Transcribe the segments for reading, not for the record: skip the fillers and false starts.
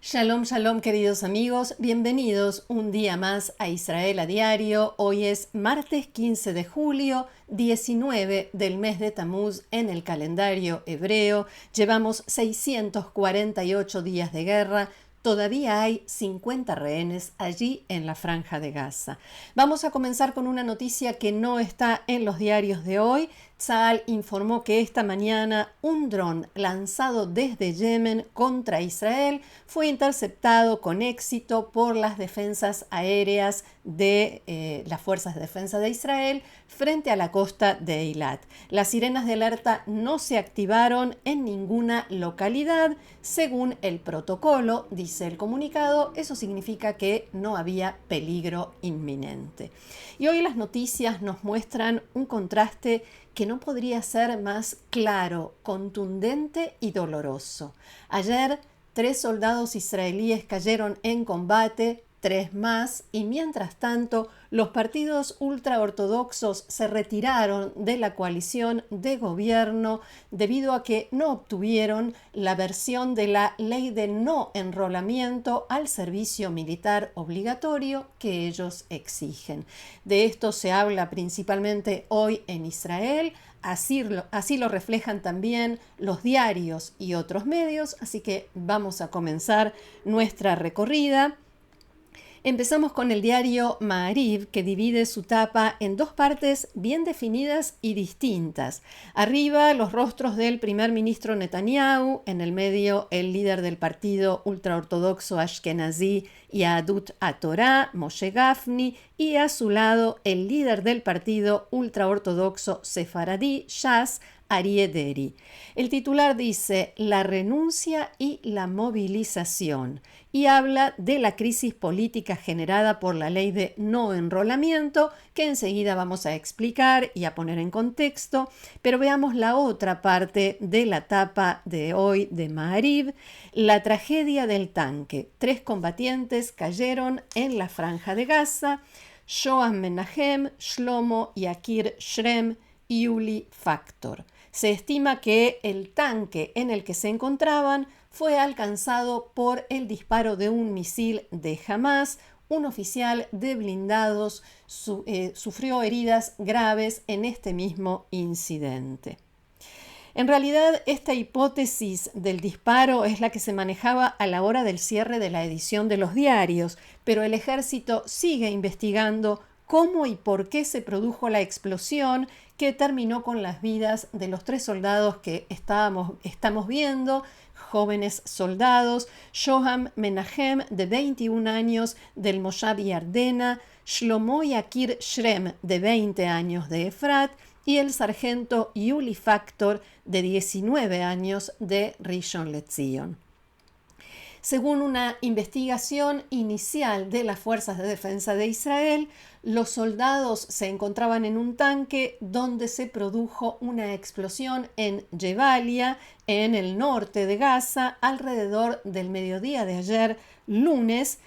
Shalom, shalom, queridos amigos. Bienvenidos un día más a Israel a Diario. Hoy es martes 15 de julio, 19 del mes de Tamuz en el calendario hebreo. Llevamos 648 días de guerra. Todavía hay 50 rehenes allí en la Franja de Gaza. Vamos a comenzar con una noticia que no está en los diarios de hoy. Tzahal informó que esta mañana un dron lanzado desde Yemen contra Israel fue interceptado con éxito por las defensas aéreas de las Fuerzas de Defensa de Israel frente a la costa de Eilat. Las sirenas de alerta no se activaron en ninguna localidad, según el protocolo, dice el comunicado. Eso significa que no había peligro inminente. Y hoy las noticias nos muestran un contraste que no podría ser más claro, contundente y doloroso. Ayer, 3 soldados israelíes cayeron en combate, 3 más, y mientras tanto, los partidos ultraortodoxos se retiraron de la coalición de gobierno debido a que no obtuvieron la versión de la ley de no enrolamiento al servicio militar obligatorio que ellos exigen. De esto se habla principalmente hoy en Israel. Así lo reflejan también los diarios y otros medios, así que vamos a comenzar nuestra recorrida. Empezamos con el diario Ma'ariv, que divide su tapa en 2 partes bien definidas y distintas. Arriba, los rostros del primer ministro Netanyahu, en el medio, el líder del partido ultraortodoxo Ashkenazí Yahadut HaTorah, Moshe Gafni, y a su lado, el líder del partido ultraortodoxo Sefaradí, Shas, Aryeh Deri. El titular dice la renuncia y la movilización y habla de la crisis política generada por la ley de no enrolamiento, que enseguida vamos a explicar y a poner en contexto, pero veamos la otra parte de la tapa de hoy de Ma'ariv, la tragedia del tanque. 3 combatientes cayeron en la Franja de Gaza: Shoam Menahem, Shlomo Yakir Shrem y Uli Factor. Se estima que el tanque en el que se encontraban fue alcanzado por el disparo de un misil de Hamas. Un oficial de blindados sufrió heridas graves en este mismo incidente. En realidad, esta hipótesis del disparo es la que se manejaba a la hora del cierre de la edición de los diarios, pero el ejército sigue investigando cómo y por qué se produjo la explosión que terminó con las vidas de los 3 soldados que estamos viendo, jóvenes soldados: Shoam Menahem, de 21 años, del Moshav Yardena; Shlomo Yakir Shrem, de 20 años, de Efrat; y el sargento Uli Factor, de 19 años, de Rishon LeZion. Según una investigación inicial de las Fuerzas de Defensa de Israel, los soldados se encontraban en un tanque donde se produjo una explosión en Jebalia, en el norte de Gaza, alrededor del mediodía de ayer, lunes.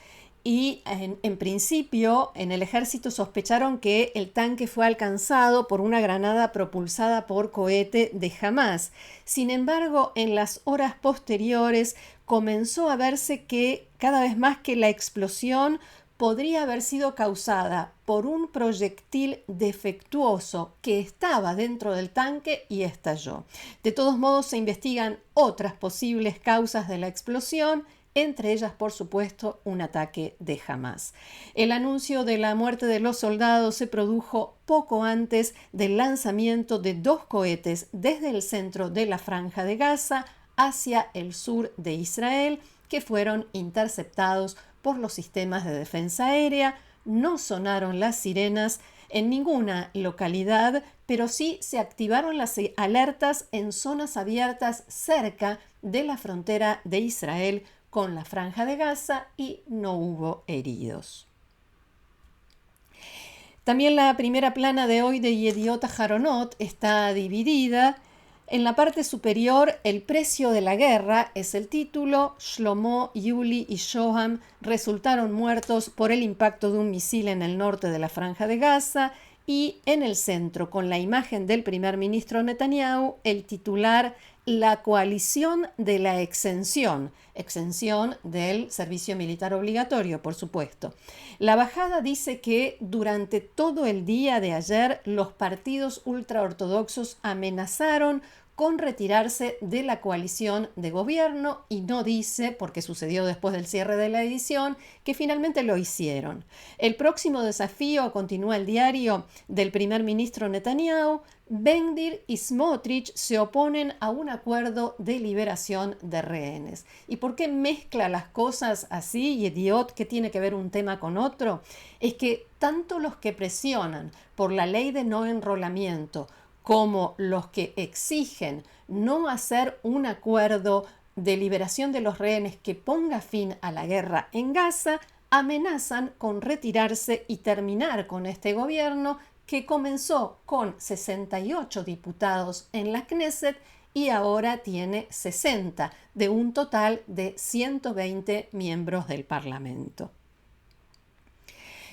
Y en principio en el ejército sospecharon que el tanque fue alcanzado por una granada propulsada por cohete de Hamas. Sin embargo, en las horas posteriores comenzó a verse que cada vez más que la explosión podría haber sido causada por un proyectil defectuoso que estaba dentro del tanque y estalló. De todos modos, se investigan otras posibles causas de la explosión, entre ellas, por supuesto, un ataque de Hamas. El anuncio de la muerte de los soldados se produjo poco antes del lanzamiento de 2 cohetes desde el centro de la Franja de Gaza hacia el sur de Israel, que fueron interceptados por los sistemas de defensa aérea. No sonaron las sirenas en ninguna localidad, pero sí se activaron las alertas en zonas abiertas cerca de la frontera de Israel con la Franja de Gaza y no hubo heridos. También la primera plana de hoy de Yediot Aharonot está dividida. En la parte superior, El precio de la guerra es el título. Shlomo, Yuli y Shoham resultaron muertos por el impacto de un misil en el norte de la Franja de Gaza. Y en el centro, con la imagen del primer ministro Netanyahu, el titular La coalición de la exención del servicio militar obligatorio, por supuesto. La bajada dice que durante todo el día de ayer los partidos ultraortodoxos amenazaron con retirarse de la coalición de gobierno y no dice, porque sucedió después del cierre de la edición, que finalmente lo hicieron. El próximo desafío, continúa el diario, del primer ministro Netanyahu: Ben-Gvir y Smotrich se oponen a un acuerdo de liberación de rehenes. ¿Y por qué mezcla las cosas así? Y idiot, ¿qué tiene que ver un tema con otro? Es que tanto los que presionan por la ley de no enrolamiento como los que exigen no hacer un acuerdo de liberación de los rehenes que ponga fin a la guerra en Gaza, amenazan con retirarse y terminar con este gobierno que comenzó con 68 diputados en la Knesset y ahora tiene 60, de un total de 120 miembros del Parlamento.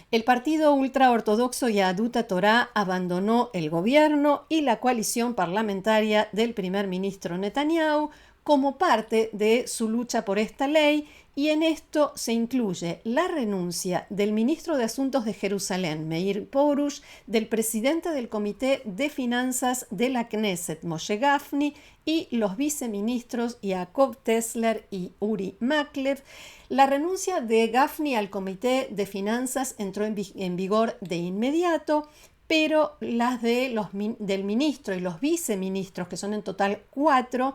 El partido ultraortodoxo Yahadut Torá abandonó el gobierno y la coalición parlamentaria del primer ministro Netanyahu como parte de su lucha por esta ley, y en esto se incluye la renuncia del ministro de Asuntos de Jerusalén, Meir Porush, del presidente del Comité de Finanzas de la Knesset, Moshe Gafni, y los viceministros Yaakov Tesler y Uri Maklev. La renuncia de Gafni al Comité de Finanzas entró en vigor de inmediato, pero las del ministro y los viceministros, que son en total 4,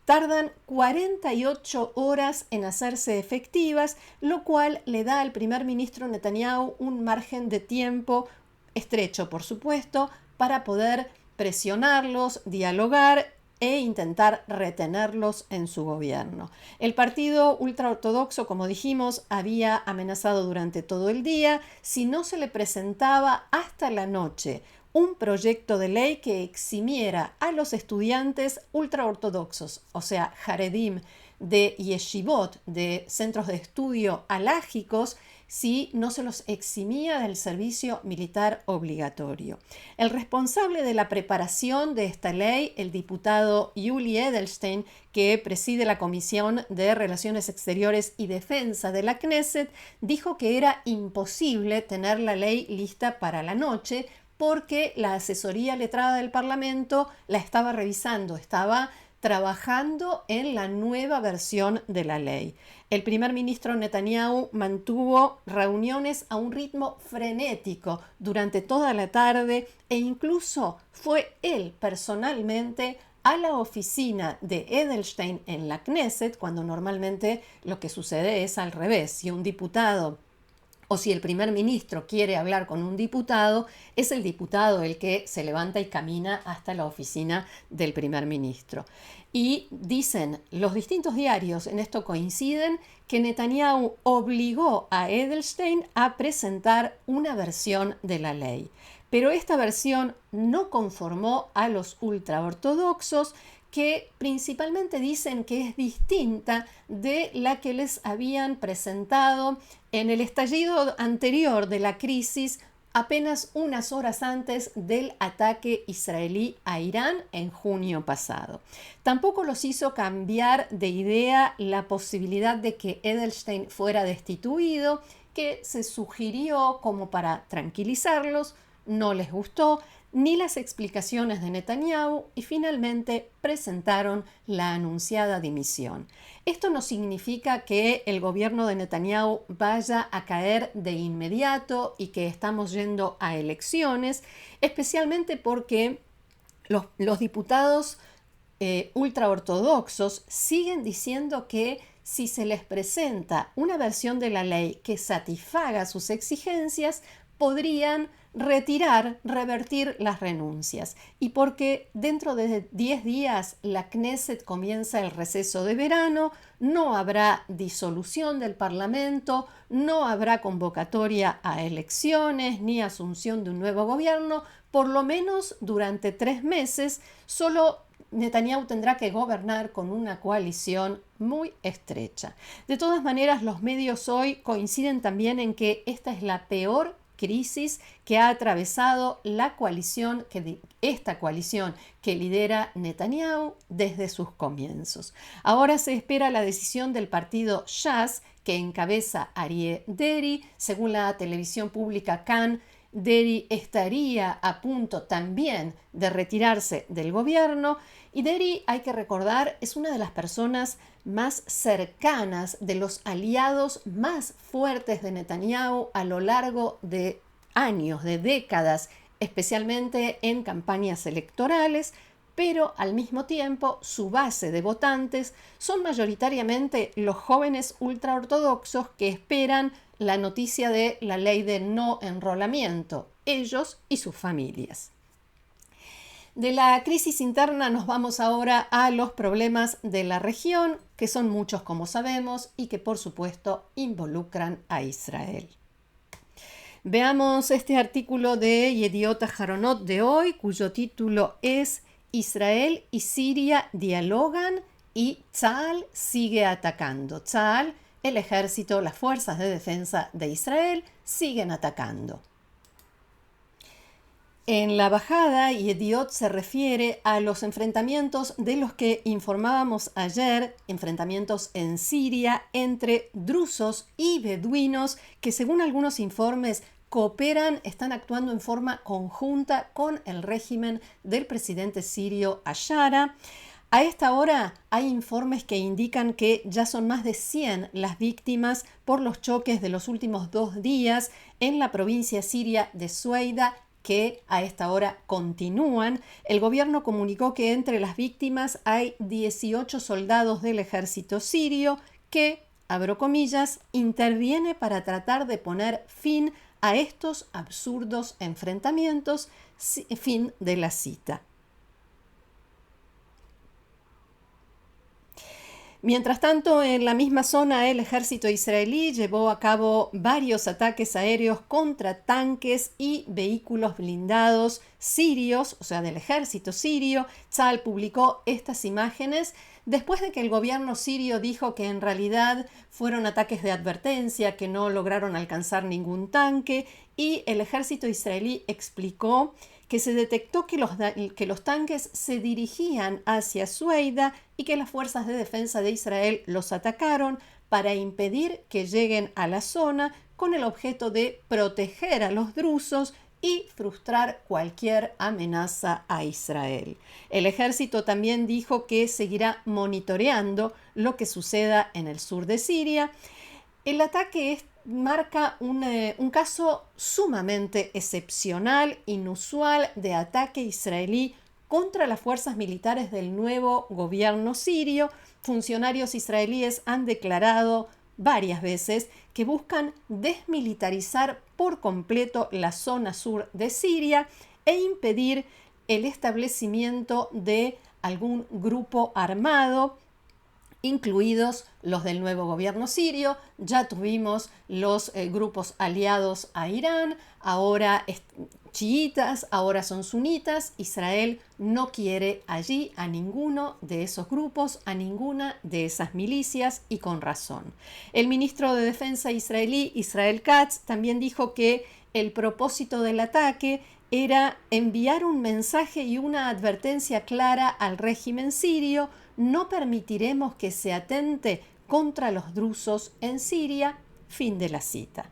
tardan 48 horas en hacerse efectivas, lo cual le da al primer ministro Netanyahu un margen de tiempo estrecho, por supuesto, para poder presionarlos, dialogar e intentar retenerlos en su gobierno. El partido ultraortodoxo, como dijimos, había amenazado durante todo el día si no se le presentaba hasta la noche un proyecto de ley que eximiera a los estudiantes ultraortodoxos, o sea, Haredim, de yeshivot, de centros de estudio halágicos, si no se los eximía del servicio militar obligatorio. El responsable de la preparación de esta ley, el diputado Yuli Edelstein, que preside la Comisión de Relaciones Exteriores y Defensa de la Knesset, dijo que era imposible tener la ley lista para la noche, porque la asesoría letrada del Parlamento la estaba revisando, estaba trabajando en la nueva versión de la ley. El primer ministro Netanyahu mantuvo reuniones a un ritmo frenético durante toda la tarde e incluso fue él personalmente a la oficina de Edelstein en la Knesset, cuando normalmente lo que sucede es al revés. Si un diputado o si el primer ministro quiere hablar con un diputado, es el diputado el que se levanta y camina hasta la oficina del primer ministro. Y dicen los distintos diarios, en esto coinciden, que Netanyahu obligó a Edelstein a presentar una versión de la ley. Pero esta versión no conformó a los ultraortodoxos, que principalmente dicen que es distinta de la que les habían presentado en el estallido anterior de la crisis, apenas unas horas antes del ataque israelí a Irán en junio pasado. Tampoco los hizo cambiar de idea la posibilidad de que Edelstein fuera destituido, que se sugirió como para tranquilizarlos. No les gustó ni las explicaciones de Netanyahu y finalmente presentaron la anunciada dimisión. Esto no significa que el gobierno de Netanyahu vaya a caer de inmediato y que estamos yendo a elecciones, especialmente porque los diputados ultraortodoxos siguen diciendo que si se les presenta una versión de la ley que satisfaga sus exigencias, podrían revertir las renuncias. Y porque dentro de 10 días la Knesset comienza el receso de verano, no habrá disolución del Parlamento, no habrá convocatoria a elecciones ni asunción de un nuevo gobierno, por lo menos durante 3 meses. Solo Netanyahu tendrá que gobernar con una coalición muy estrecha. De todas maneras, los medios hoy coinciden también en que esta es la peor crisis que ha atravesado esta coalición que lidera Netanyahu desde sus comienzos. Ahora se espera la decisión del partido Shas, que encabeza Aryeh Deri. Según la televisión pública Kan, Deri estaría a punto también de retirarse del gobierno, y Deri, hay que recordar, es una de las personas más cercanas, de los aliados más fuertes de Netanyahu a lo largo de años, de décadas, especialmente en campañas electorales, pero al mismo tiempo su base de votantes son mayoritariamente los jóvenes ultraortodoxos que esperan la noticia de la ley de no enrolamiento, ellos y sus familias. De la crisis interna nos vamos ahora a los problemas de la región, que son muchos como sabemos y que por supuesto involucran a Israel. Veamos este artículo de Yediot Aharonot de hoy, cuyo título es Israel y Siria dialogan y Tzahal sigue atacando. Tzahal, el ejército, las fuerzas de defensa de Israel, siguen atacando. En la bajada, Yediot se refiere a los enfrentamientos de los que informábamos ayer, enfrentamientos en Siria entre drusos y beduinos que, según algunos informes, cooperan, están actuando en forma conjunta con el régimen del presidente sirio Ayara. A esta hora hay informes que indican que ya son más de 100 las víctimas por los choques de los últimos 2 días en la provincia siria de Sueida, que a esta hora continúan. El gobierno comunicó que entre las víctimas hay 18 soldados del ejército sirio que, abro comillas, interviene para tratar de poner fin a estos absurdos enfrentamientos, fin de la cita. Mientras tanto, en la misma zona, el ejército israelí llevó a cabo varios ataques aéreos contra tanques y vehículos blindados sirios, o sea, del ejército sirio. Tzahal publicó estas imágenes después de que el gobierno sirio dijo que en realidad fueron ataques de advertencia, que no lograron alcanzar ningún tanque, y el ejército israelí explicó que se detectó que los tanques se dirigían hacia Sueida y que las fuerzas de defensa de Israel los atacaron para impedir que lleguen a la zona con el objeto de proteger a los drusos y frustrar cualquier amenaza a Israel. El ejército también dijo que seguirá monitoreando lo que suceda en el sur de Siria. El ataque marca un caso sumamente excepcional, inusual, de ataque israelí contra las fuerzas militares del nuevo gobierno sirio. Funcionarios israelíes han declarado varias veces que buscan desmilitarizar por completo la zona sur de Siria e impedir el establecimiento de algún grupo armado, incluidos los del nuevo gobierno sirio. Ya tuvimos los grupos aliados a Irán, ahora chiitas, ahora son sunitas. Israel no quiere allí a ninguno de esos grupos, a ninguna de esas milicias, y con razón. El ministro de Defensa israelí, Israel Katz, también dijo que el propósito del ataque era enviar un mensaje y una advertencia clara al régimen sirio: no permitiremos que se atente contra los drusos en Siria. Fin de la cita.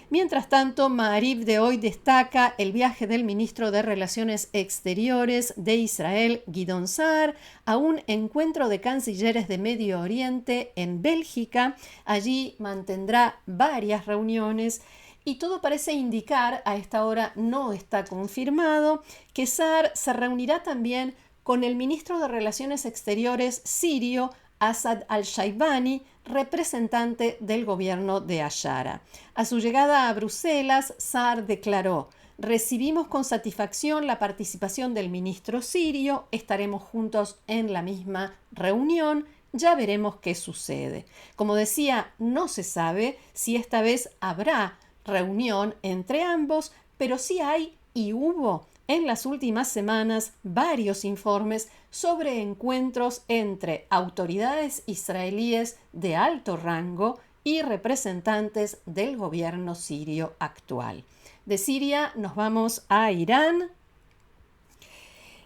Mientras tanto, Ma'ariv de hoy destaca el viaje del ministro de Relaciones Exteriores de Israel, Gideon Sa'ar, a un encuentro de cancilleres de Medio Oriente en Bélgica. Allí mantendrá varias reuniones y todo parece indicar, a esta hora no está confirmado, que Sa'ar se reunirá también con el ministro de Relaciones Exteriores sirio, Asad al-Shaibani, representante del gobierno de Ayara. A su llegada a Bruselas, Sa'ar declaró: recibimos con satisfacción la participación del ministro sirio, estaremos juntos en la misma reunión, ya veremos qué sucede. Como decía, no se sabe si esta vez habrá reunión entre ambos, pero sí hay y hubo en las últimas semanas varios informes sobre encuentros entre autoridades israelíes de alto rango y representantes del gobierno sirio actual. De Siria nos vamos a Irán.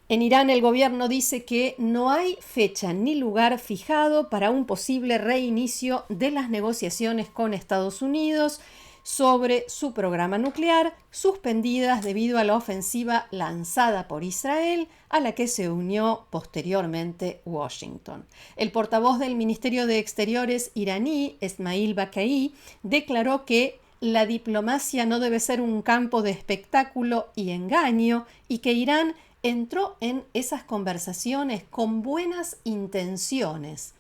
En Irán el gobierno dice que no hay fecha ni lugar fijado para un posible reinicio de las negociaciones con Estados Unidos sobre su programa nuclear, suspendidas debido a la ofensiva lanzada por Israel, a la que se unió posteriormente Washington. El portavoz del Ministerio de Exteriores iraní, Esmail Bakai, declaró que la diplomacia no debe ser un campo de espectáculo y engaño y que Irán entró en esas conversaciones con buenas intenciones.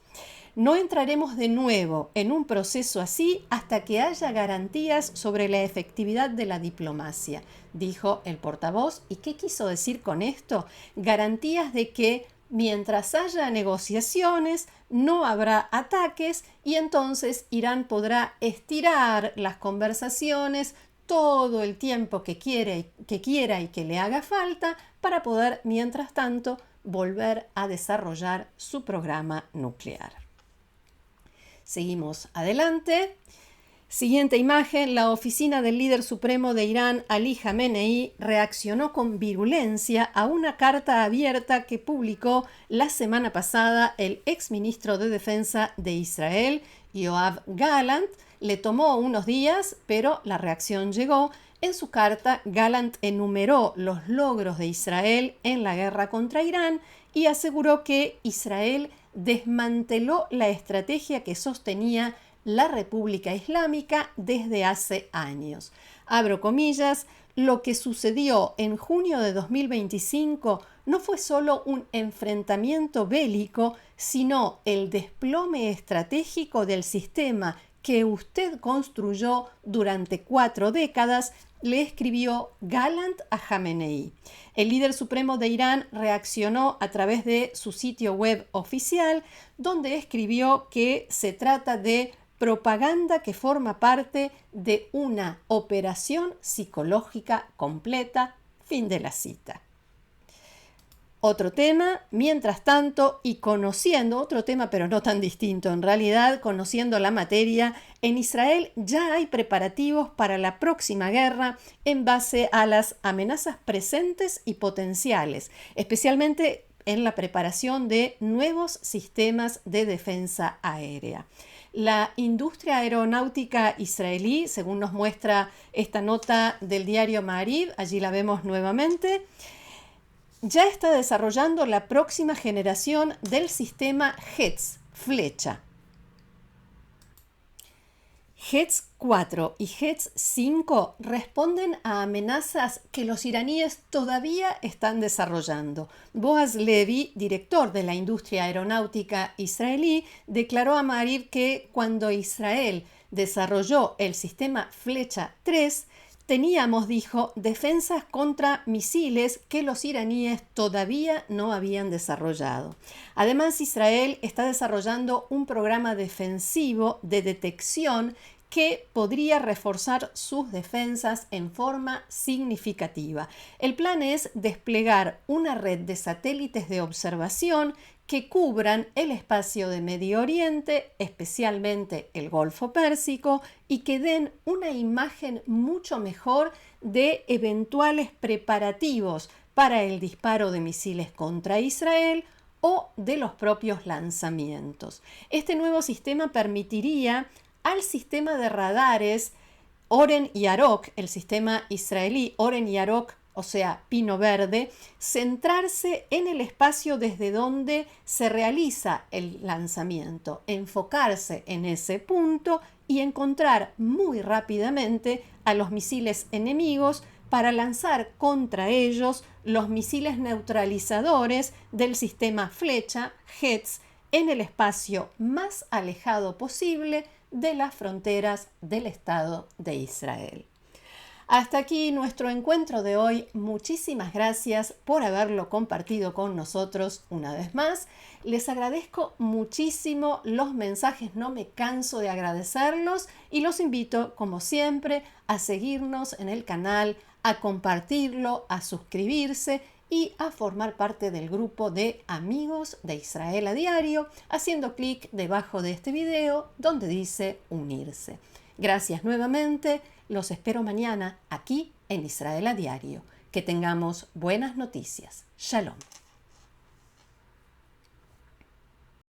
No entraremos de nuevo en un proceso así hasta que haya garantías sobre la efectividad de la diplomacia, dijo el portavoz. ¿Y qué quiso decir con esto? Garantías de que mientras haya negociaciones no habrá ataques y entonces Irán podrá estirar las conversaciones todo el tiempo que quiera y que le haga falta para poder, mientras tanto, volver a desarrollar su programa nuclear. Seguimos adelante. Siguiente imagen, la oficina del líder supremo de Irán, Ali Khamenei, reaccionó con virulencia a una carta abierta que publicó la semana pasada el exministro de Defensa de Israel, Yoav Gallant. Le tomó unos días, pero la reacción llegó. En su carta, Gallant enumeró los logros de Israel en la guerra contra Irán y aseguró que Israel desmanteló la estrategia que sostenía la República Islámica desde hace años. Abro comillas, lo que sucedió en junio de 2025 no fue solo un enfrentamiento bélico, sino el desplome estratégico del sistema que usted construyó durante 4 décadas, le escribió Gallant a Khamenei. El líder supremo de Irán reaccionó a través de su sitio web oficial, donde escribió que se trata de propaganda que forma parte de una operación psicológica completa. Fin de la cita. Otro tema, mientras tanto, y conociendo otro tema, pero no tan distinto en realidad, conociendo la materia, en Israel ya hay preparativos para la próxima guerra en base a las amenazas presentes y potenciales, especialmente en la preparación de nuevos sistemas de defensa aérea. La industria aeronáutica israelí, según nos muestra esta nota del diario Ma'ariv, allí la vemos nuevamente, ya está desarrollando la próxima generación del sistema Hetz, flecha. Hetz 4 y Hetz 5 responden a amenazas que los iraníes todavía están desarrollando. Boaz Levi, director de la industria aeronáutica israelí, declaró a Ma'ariv que cuando Israel desarrolló el sistema Flecha 3, teníamos, dijo, defensas contra misiles que los iraníes todavía no habían desarrollado. Además, Israel está desarrollando un programa defensivo de detección que podría reforzar sus defensas en forma significativa. El plan es desplegar una red de satélites de observación que cubran el espacio de Medio Oriente, especialmente el Golfo Pérsico, y que den una imagen mucho mejor de eventuales preparativos para el disparo de misiles contra Israel o de los propios lanzamientos. Este nuevo sistema permitiría al sistema de radares Oren Yarok, el sistema israelí Oren Yarok, o sea, pino verde, centrarse en el espacio desde donde se realiza el lanzamiento, enfocarse en ese punto y encontrar muy rápidamente a los misiles enemigos para lanzar contra ellos los misiles neutralizadores del sistema Flecha, Hetz, en el espacio más alejado posible de las fronteras del Estado de Israel. Hasta aquí nuestro encuentro de hoy. Muchísimas gracias por haberlo compartido con nosotros una vez más. Les agradezco muchísimo los mensajes, no me canso de agradecerlos y los invito, como siempre, a seguirnos en el canal, a compartirlo, a suscribirse y a formar parte del grupo de amigos de Israel a diario, haciendo clic debajo de este video donde dice unirse. Gracias nuevamente, los espero mañana aquí en Israel a diario. Que tengamos buenas noticias. Shalom.